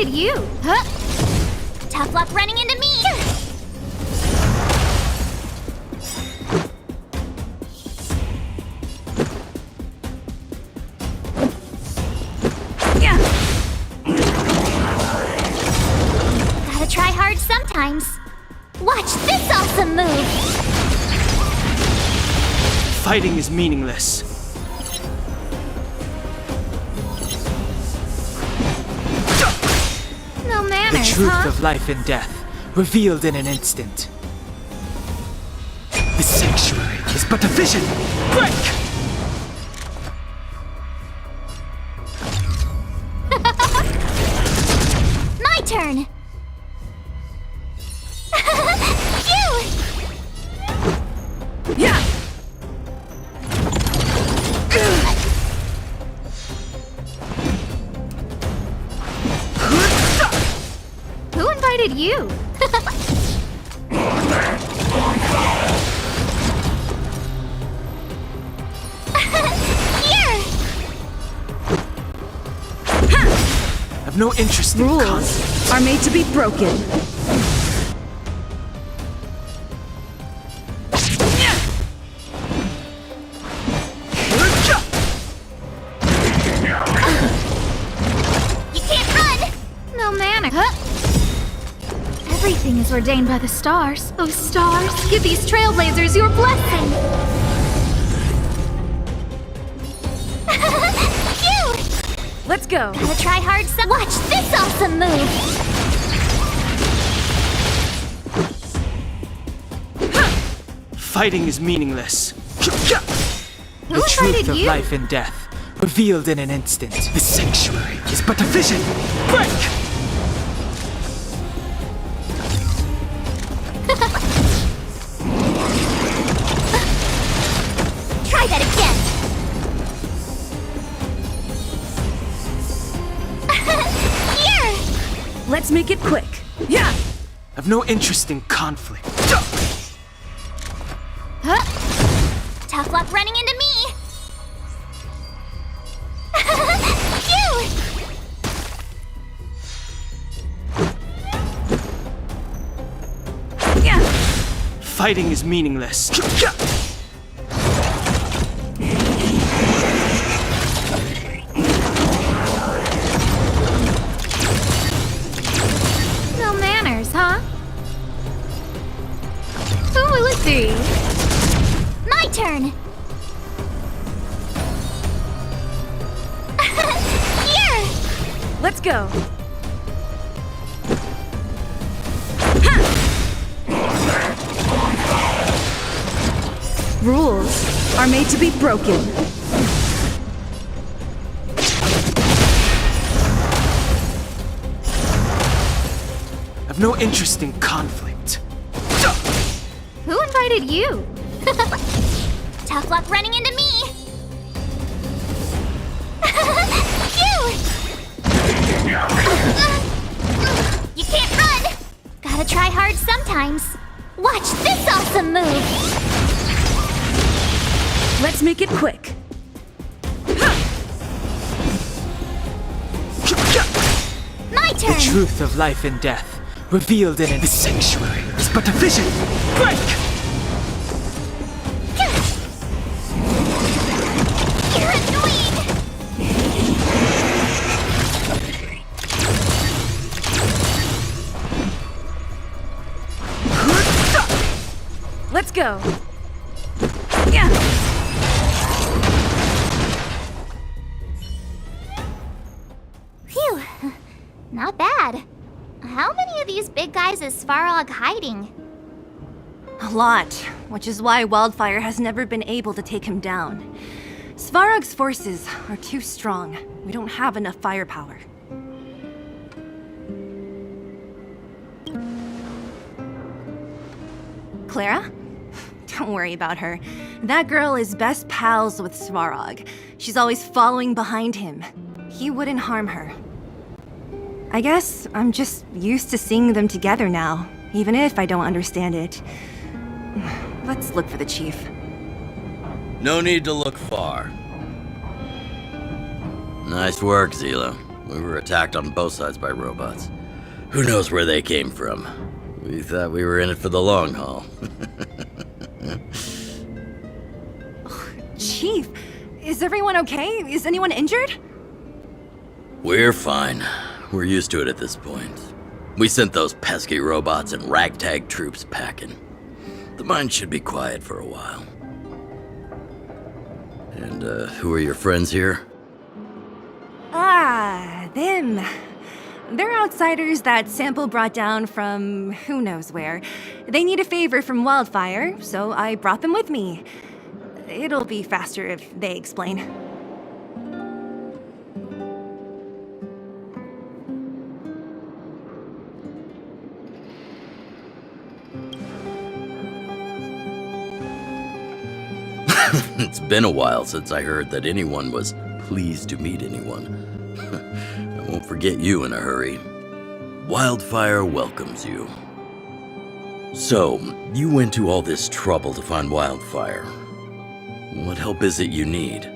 invited you? Huh? Tough luck running into me! Gotta try hard sometimes. Watch this awesome move! Fighting is meaningless. No The manners, truth huh? of life and death, revealed in an instant. The sanctuary is but a vision! Break! My turn! Phew! Yeah! Who invited you? Here! I've no interest in conflict. Rules are made to be broken. You can't run! No manners. Huh? Everything is ordained by the stars. Oh, stars, give these trailblazers your blessing. Phew! Let's go. Gotta try hard some. Watch this awesome move! Fighting is meaningless. Who The truth invited of you? life and death, revealed in an instant. The sanctuary is but a vision! Break! Try that again! Here! Let's make it quick. Yeah! I've no interest in conflict. Huh? Tough luck running into me! Phew! Yeah! Fighting is meaningless. No manners, huh? Who will it be? My turn! Here! Let's go. Rules are made to be broken. I've no interest in conflict. Who invited you? Tough luck running into me! Phew! You can't run! Gotta try hard sometimes. Watch this awesome move! Let's make it quick. My The turn! truth of life and death, revealed in the sanctuary is but a vision! Break! You're annoying! Let's go. Yeah! Phew, not bad. How many of these big guys is Svarog hiding? A lot, which is why Wildfire has never been able to take him down. Svarog's forces are too strong. We don't have enough firepower. Clara? Don't worry about her. That girl is best pals with Svarog. She's always following behind him. He wouldn't harm her. I guess I'm just used to seeing them together now, even if I don't understand it. Let's look for the chief. No need to look far. Nice work, Zilo. We were attacked on both sides by robots. Who knows where they came from? We thought we were in it for the long haul. Chief, is everyone okay? Is anyone injured? We're fine. We're used to it at this point. We sent those pesky robots and ragtag troops packing. The mine should be quiet for a while. And, who are your friends here? Ah, them. They're outsiders that Sample brought down from who knows where. They need a favor from Wildfire, so I brought them with me. It'll be faster if they explain. It's been a while since I heard that anyone was pleased to meet anyone. I won't forget you in a hurry. Wildfire welcomes you. So, you went to all this trouble to find Wildfire. What help is it you need?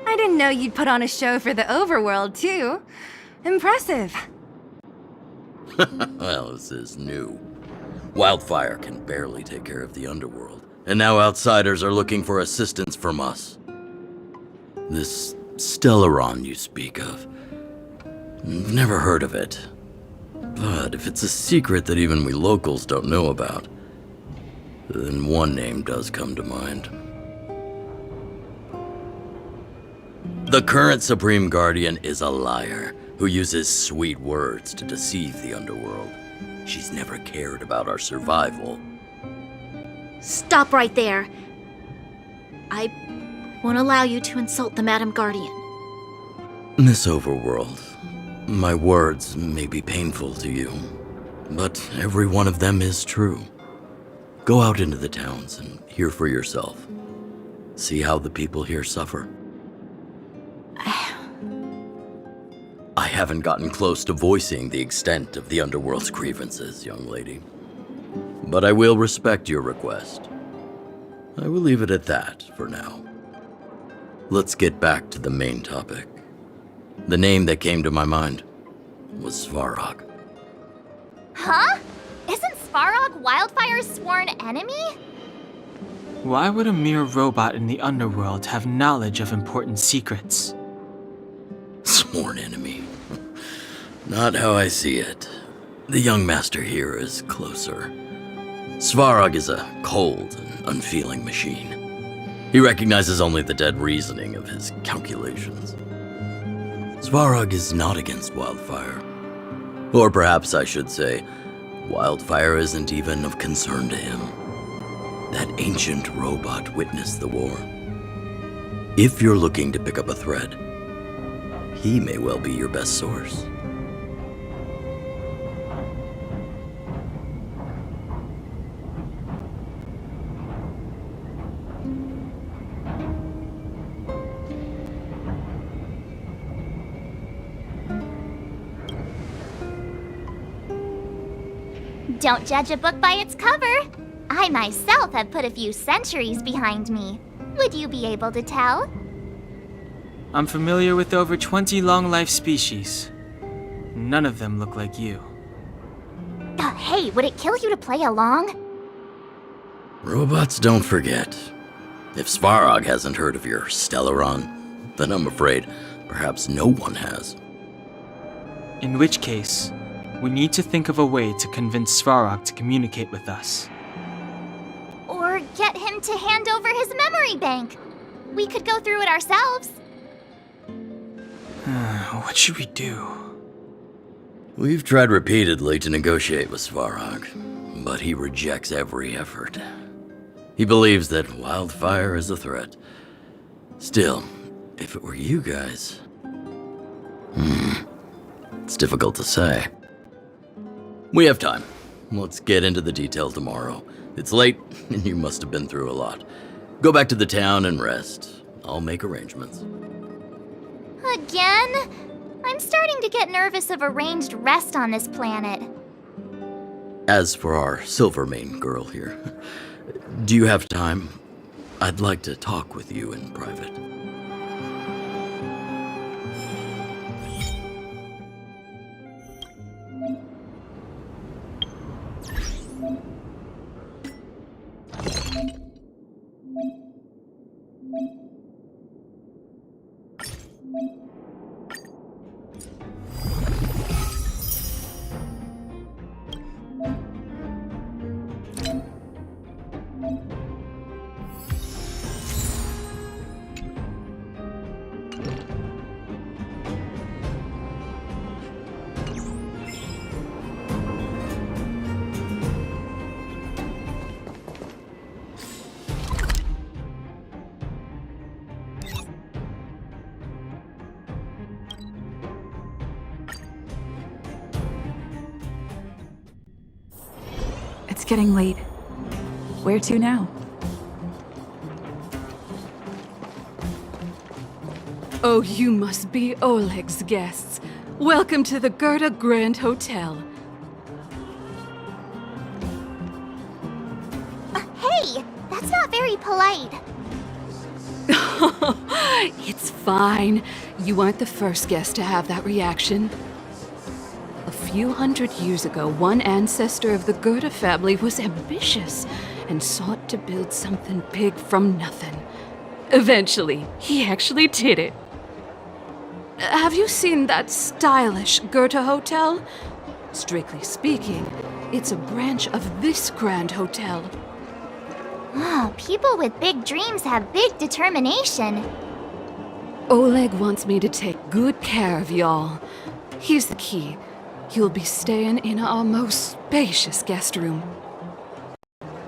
I didn't know you'd put on a show for the overworld, too. Impressive. Well, this is new. Wildfire can barely take care of the underworld, and now outsiders are looking for assistance from us. This Stellaron you speak of, I've never heard of it. But if it's a secret that even we locals don't know about, then one name does come to mind. The current Supreme Guardian is a liar who uses sweet words to deceive the underworld. She's never cared about our survival. Stop right there. I won't allow you to insult the Madam Guardian. Miss Overworld, my words may be painful to you, but every one of them is true. Go out into the towns and hear for yourself. See how the people here suffer. I haven't gotten close to voicing the extent of the underworld's grievances, young lady. But I will respect your request. I will leave it at that for now. Let's get back to the main topic. The name that came to my mind was Svarog. Huh? Isn't Svarog Wildfire's sworn enemy? Why would a mere robot in the underworld have knowledge of important secrets? Sworn enemy. Not how I see it. The young master here is closer. Svarog is a cold and unfeeling machine. He recognizes only the dead reasoning of his calculations. Svarog is not against Wildfire. Or perhaps I should say, Wildfire isn't even of concern to him. That ancient robot witnessed the war. If you're looking to pick up a thread, he may well be your best source. Don't judge a book by its cover. I myself have put a few centuries behind me. Would you be able to tell? I'm familiar with over 20 long-life species. None of them look like you. Hey, would it kill you to play along? Robots don't forget. If Svarog hasn't heard of your Stellaron, then I'm afraid perhaps no one has. In which case, we need to think of a way to convince Svarog to communicate with us. Or get him to hand over his memory bank. We could go through it ourselves. What should we do? We've tried repeatedly to negotiate with Svarog, but he rejects every effort. He believes that Wildfire is a threat. Still, if it were you guys... it's difficult to say. We have time. Let's get into the details tomorrow. It's late, and you must have been through a lot. Go back to the town and rest. I'll make arrangements. Again? I'm starting to get nervous of arranged rest on this planet. As for our Silvermane girl here, Do you have time? I'd like to talk with you in private. It's getting late. Where to now? Oh, you must be Oleg's guests. Welcome to the Gerda Grand Hotel. Hey, that's not very polite. It's fine. You aren't the first guest to have that reaction. A few hundred years ago, one ancestor of the Gerda family was ambitious and sought to build something big from nothing. Eventually, he actually did it. Have you seen that stylish Gerda Hotel? Strictly speaking, it's a branch of this Grand Hotel. Oh, people with big dreams have big determination. Oleg wants me to take good care of y'all. Here's the key. You'll be staying in our most spacious guest room.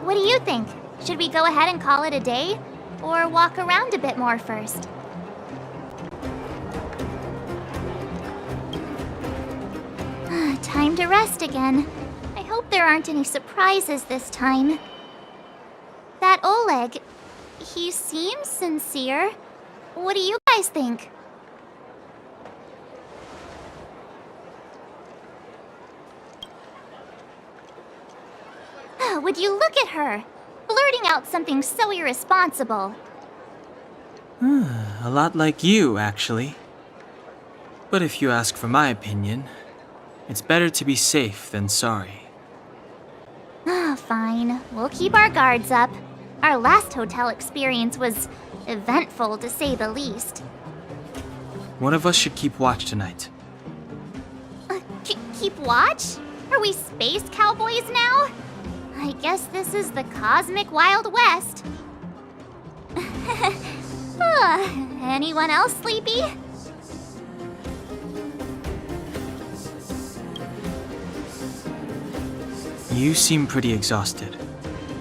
What do you think? Should we go ahead and call it a day? Or walk around a bit more first? Time to rest again. I hope there aren't any surprises this time. That Oleg, he seems sincere. What do you guys think? Would you look at her? Blurting out something so irresponsible. A lot like you, actually. But if you ask for my opinion, it's better to be safe than sorry. Fine. We'll keep our guards up. Our last hotel experience was eventful, to say the least. One of us should keep watch tonight. Keep watch? Are we space cowboys now? I guess this is the cosmic Wild West. Anyone else sleepy? You seem pretty exhausted.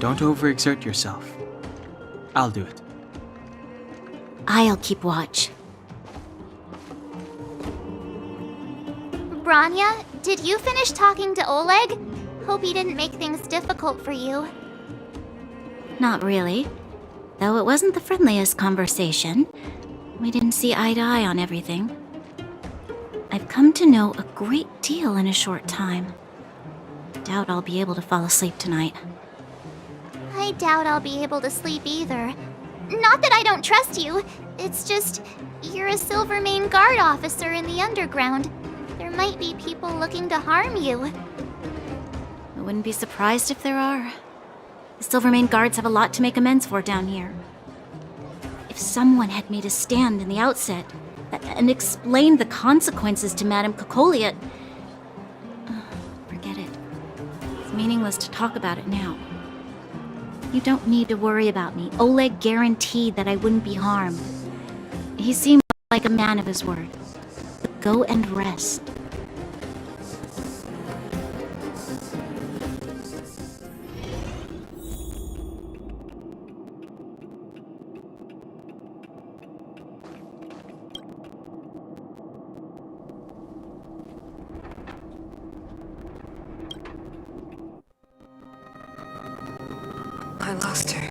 Don't overexert yourself. I'll do it. I'll keep watch. Branya, did you finish talking to Oleg? Hope he didn't make things difficult for you. Not really. Though it wasn't the friendliest conversation. We didn't see eye to eye on everything. I've come to know a great deal in a short time. Doubt I'll be able to fall asleep tonight. I doubt I'll be able to sleep either. Not that I don't trust you. It's just, you're a Silvermane Guard officer in the underground. There might be people looking to harm you. I wouldn't be surprised if there are. The Silvermane Guards have a lot to make amends for down here. If someone had made a stand in the outset and explained the consequences to Madame Cocolia, forget it. It's meaningless to talk about it now. You don't need to worry about me. Oleg guaranteed that I wouldn't be harmed. He seemed like a man of his word. Go and rest. I lost her.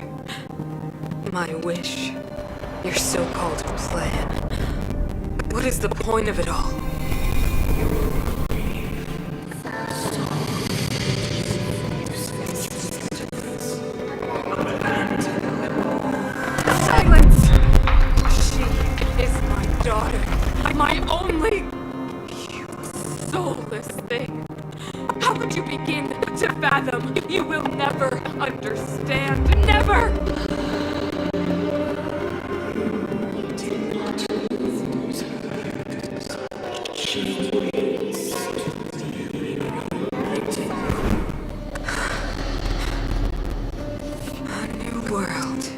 My wish. Your so-called plan. What is the point of it all? only... You soulless thing. How could you begin to fathom? You will never understand. Never! A new world.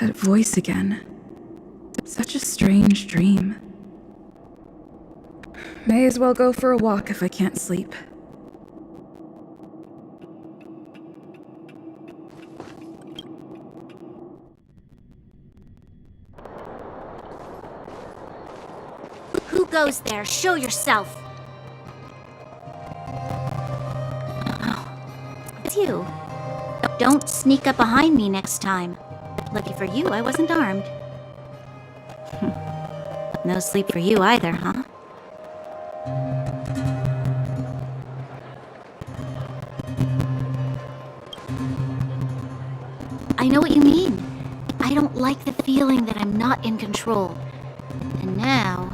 That voice again. Such a strange dream. May as well go for a walk if I can't sleep. Who goes there? Show yourself. It's you. Don't sneak up behind me next time. Lucky for you, I wasn't armed. No sleep for you either, huh? I know what you mean. I don't like the feeling that I'm not in control. And now...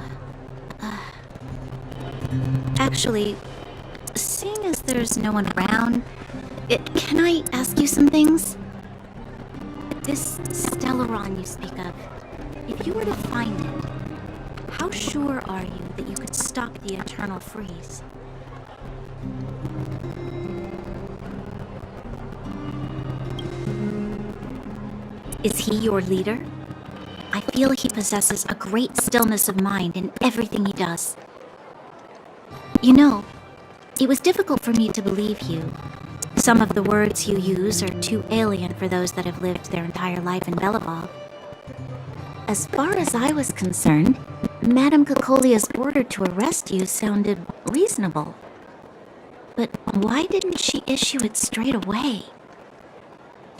Actually, seeing as there's no one around, can I ask you some things? This Stellaron you speak of, if you were to find it, how sure are you that you could stop the eternal freeze? Is he your leader? I feel he possesses a great stillness of mind in everything he does. You know, it was difficult for me to believe you. Some of the words you use are too alien for those that have lived their entire life in Belobog. As far as I was concerned, Madame Cocolia's order to arrest you sounded reasonable. But why didn't she issue it straight away?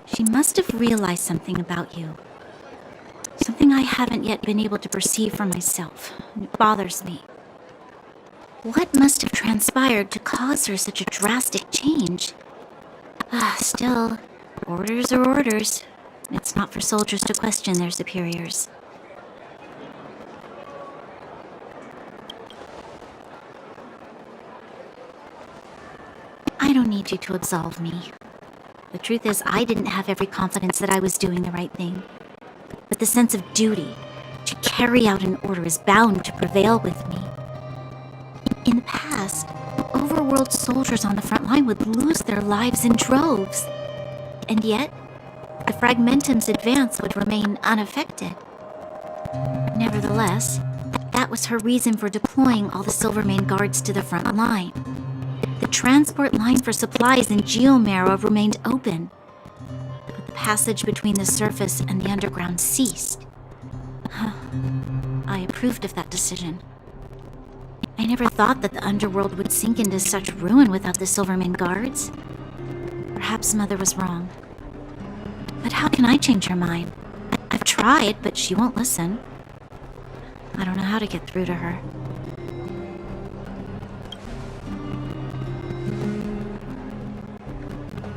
She must have realized something about you. Something I haven't yet been able to perceive for myself. It bothers me. What must have transpired to cause her such a drastic change? Still, orders are orders. It's not for soldiers to question their superiors. I don't need you to absolve me. The truth is, I didn't have every confidence that I was doing the right thing. But the sense of duty to carry out an order is bound to prevail with me. In the past, overworld soldiers on the front line would lose their lives in droves. And yet, the Fragmentum's advance would remain unaffected. Nevertheless, that was her reason for deploying all the Silvermane guards to the front line. The transport line for supplies in Geomarrow remained open, but the passage between the surface and the underground ceased. I approved of that decision. I never thought that the underworld would sink into such ruin without the Silvermane guards. Perhaps Mother was wrong. But how can I change her mind? I've tried, but she won't listen. I don't know how to get through to her.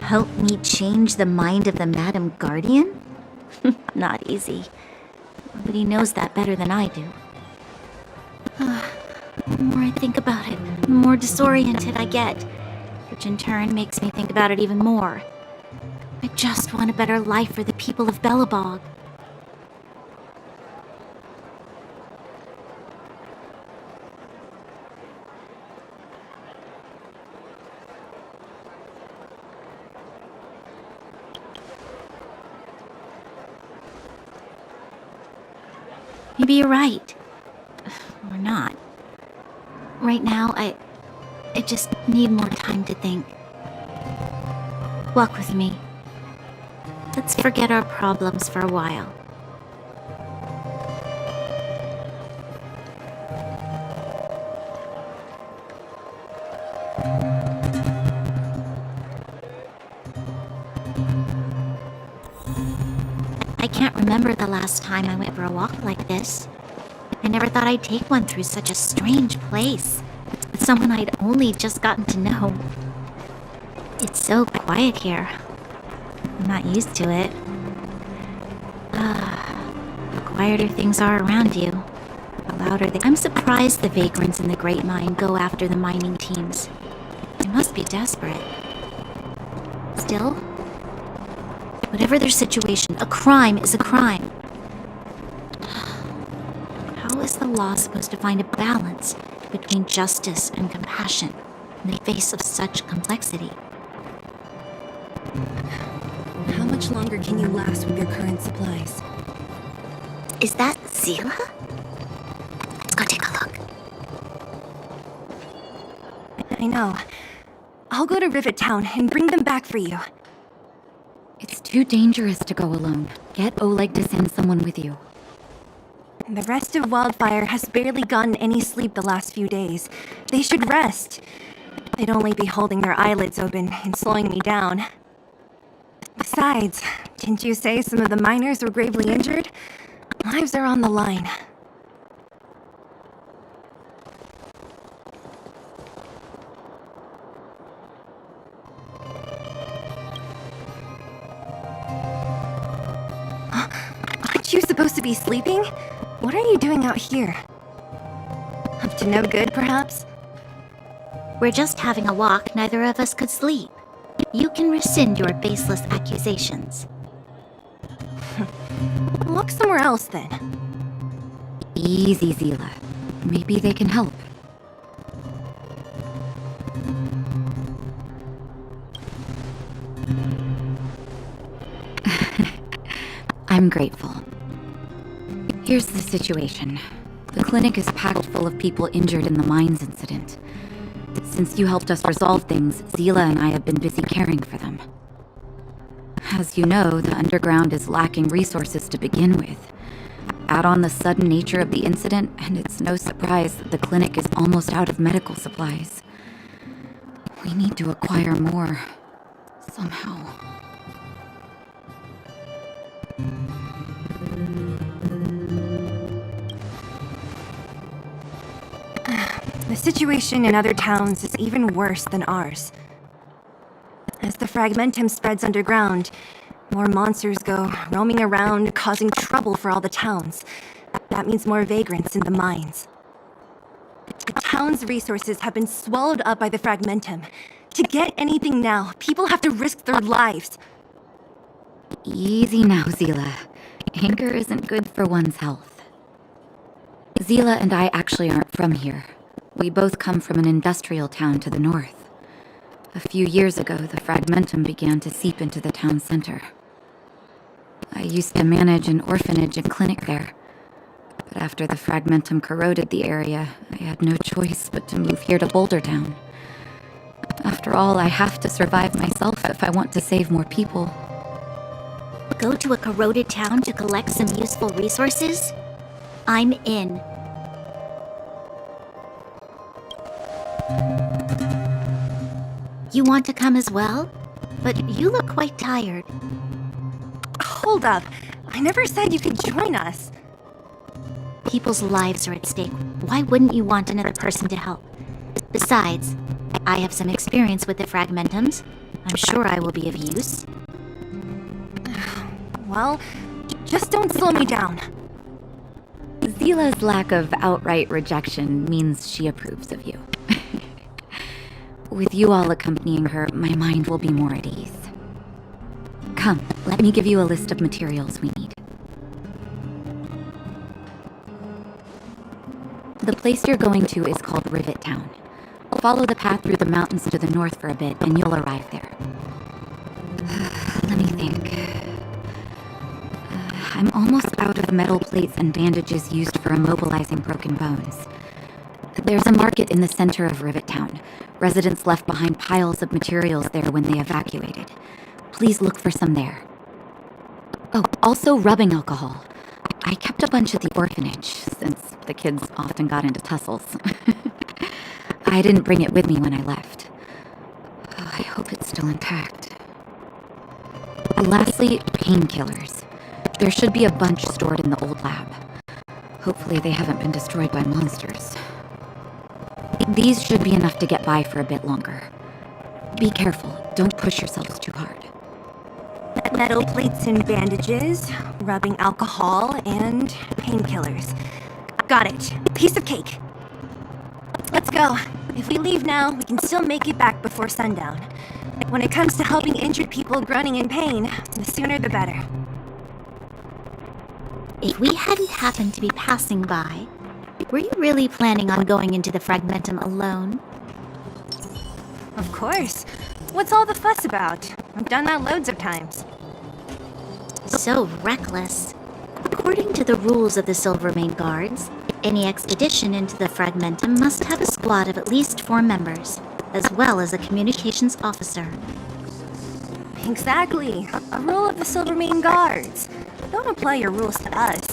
Help me change the mind of the Madam Guardian? Not easy. Nobody knows that better than I do. The more I think about it, the more disoriented I get, which in turn makes me think about it even more. I just want a better life for the people of Belobog. Maybe you're right. Or not. Right now, I just need more time to think. Walk with me. Let's forget our problems for a while. can't remember the last time I went for a walk like this. I never thought I'd take one through such a strange place, with someone I'd only just gotten to know. It's so quiet here. I'm not used to it. The quieter things are around you, the louder they... I'm surprised the vagrants in the Great Mine go after the mining teams. They must be desperate. Still, whatever their situation, a crime is a crime. How is the law supposed to find a balance between justice and compassion in the face of such complexity? How much longer can you last with your current supplies? Is that Zila? Let's go take a look. I know. I'll go to Rivet Town and bring them back for you. It's too dangerous to go alone. Get Oleg to send someone with you. The rest of Wildfire has barely gotten any sleep the last few days. They should rest. They'd only be holding their eyelids open and slowing me down. Besides, didn't you say some of the miners were gravely injured? Lives are on the line. Aren't you supposed to be sleeping? What are you doing out here? Up to no good, perhaps? We're just having a walk. Neither of us could sleep. You can rescind your baseless accusations. Look somewhere else, then. Easy, Zila. Maybe they can help. I'm grateful. Here's the situation. The clinic is packed full of people injured in the mines incident. Since you helped us resolve things, Zila and I have been busy caring for them. As you know, the underground is lacking resources to begin with. Add on the sudden nature of the incident, and it's no surprise that the clinic is almost out of medical supplies. We need to acquire more, somehow. The situation in other towns is even worse than ours. As the Fragmentum spreads underground, more monsters go roaming around, causing trouble for all the towns. That means more vagrants in the mines. The town's resources have been swallowed up by the Fragmentum. To get anything now, people have to risk their lives. Easy now, Zila. Anger isn't good for one's health. Zila and I actually aren't from here. We both come from an industrial town to the north. A few years ago, the Fragmentum began to seep into the town center. I used to manage an orphanage and clinic there. But after the Fragmentum corroded the area, I had no choice but to move here to Boulder Town. After all, I have to survive myself if I want to save more people. Go to a corroded town to collect some useful resources? I'm in. You want to come as well? But you look quite tired. Hold up. I never said you could join us. People's lives are at stake. Why wouldn't you want another person to help? Besides, I have some experience with the Fragmentums. I'm sure I will be of use. Well, just don't slow me down. Zila's lack of outright rejection means she approves of you. With you all accompanying her, my mind will be more at ease. Come, let me give you a list of materials we need. The place you're going to is called Rivet Town. Follow the path through the mountains to the north for a bit, and you'll arrive there. Let me think. I'm almost out of metal plates and bandages used for immobilizing broken bones. There's a market in the center of Rivet Town. Residents left behind piles of materials there when they evacuated. Please look for some there. Oh, also rubbing alcohol. I kept a bunch at the orphanage, since the kids often got into tussles. I didn't bring it with me when I left. I hope it's still intact. And lastly, painkillers. There should be a bunch stored in the old lab. Hopefully they haven't been destroyed by monsters. These should be enough to get by for a bit longer. Be careful, don't push yourselves too hard. Metal plates and bandages, rubbing alcohol, and painkillers. Got it. Piece of cake. Let's go. If we leave now, we can still make it back before sundown. When it comes to helping injured people groaning in pain, the sooner the better. If we hadn't happened to be passing by, were you really planning on going into the Fragmentum alone? Of course. What's all the fuss about? I've done that loads of times. So reckless. According to the rules of the Silvermane Guards, any expedition into the Fragmentum must have a squad of at least 4 members, as well as a communications officer. Exactly. A rule of the Silvermane Guards. Don't apply your rules to us.